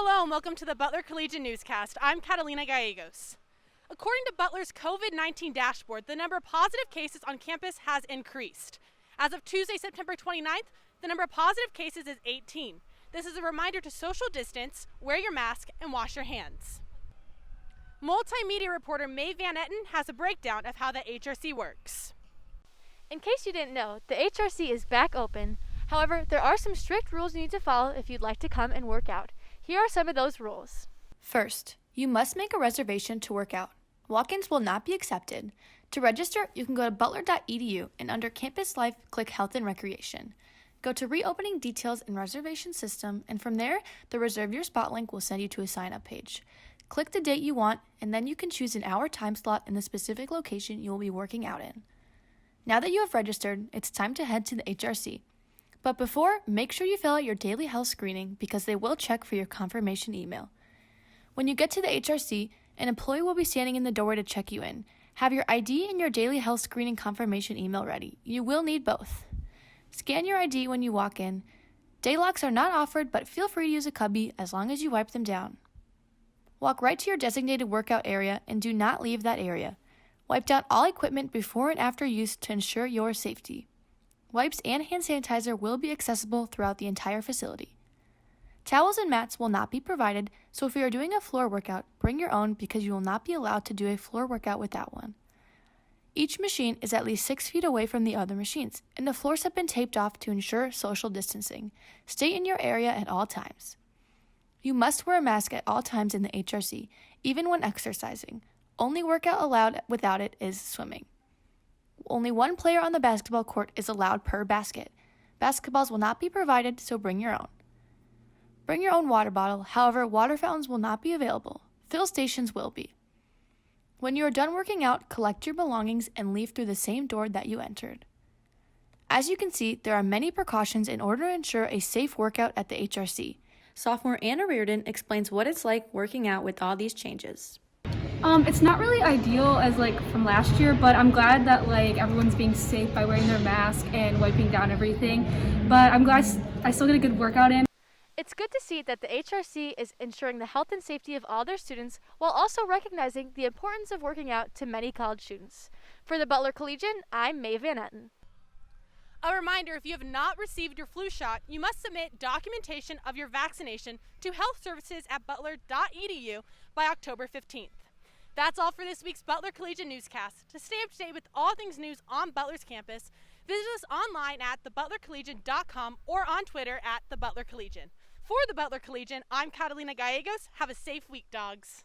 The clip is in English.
Hello and welcome to the Butler Collegian Newscast. I'm Catalina Gallegos. According to Butler's COVID-19 dashboard, the number of positive cases on campus has increased. As of Tuesday, September 29th, the number of positive cases is 18. This is a reminder to social distance, wear your mask, and wash your hands. Multimedia reporter Maeve has a breakdown of how the HRC works. In case you didn't know, the HRC is back open. However, there are some strict rules you need to follow if you'd like to come and work out. Here are some of those rules. First, you must make a reservation to work out. Walk-ins will not be accepted. To register, you can go to butler.edu and under Campus Life, click Health and Recreation. Go to Reopening Details and Reservation System, and from there, the Reserve Your Spot link will send you to a sign-up page. Click the date you want, and then you can choose an hour time slot in the specific location you will be working out in. Now that you have registered, it's time to head to the HRC. But before, make sure you fill out your daily health screening because they will check for your confirmation email. When you get to the HRC, an employee will be standing in the doorway to check you in. Have your ID and your daily health screening confirmation email ready. You will need both. Scan your ID when you walk in. Day locks are not offered, but feel free to use a cubby as long as you wipe them down. Walk right to your designated workout area and do not leave that area. Wipe down all equipment before and after use to ensure your safety. Wipes and hand sanitizer will be accessible throughout the entire facility. Towels and mats will not be provided, so if you are doing a floor workout, bring your own because you will not be allowed to do a floor workout without one. Each machine is at least 6 feet away from the other machines, and the floors have been taped off to ensure social distancing. Stay in your area at all times. You must wear a mask at all times in the HRC, even when exercising. Only workout allowed without it is swimming. Only one player on the basketball court is allowed per basket. Basketballs will not be provided, so bring your own. Bring your own water bottle, however, water fountains will not be available. Fill stations will be. When you are done working out, collect your belongings and leave through the same door that you entered. As you can see, there are many precautions in order to ensure a safe workout at the HRC. Sophomore Anna Reardon explains what it's like working out with all these changes. It's not really ideal as from last year, but I'm glad that everyone's being safe by wearing their mask and wiping down everything. But I'm glad I still get a good workout in. It's good to see that the HRC is ensuring the health and safety of all their students while also recognizing the importance of working out to many college students. For the Butler Collegian, I'm Maeve Etten. A reminder, if you have not received your flu shot, you must submit documentation of your vaccination to health services at butler.edu by October 15th. That's all for this week's Butler Collegian Newscast. To stay up to date with all things news on Butler's campus, visit us online at thebutlercollegian.com or on Twitter at thebutlercollegian. For the Butler Collegian, I'm Catalina Gallegos. Have a safe week, dogs.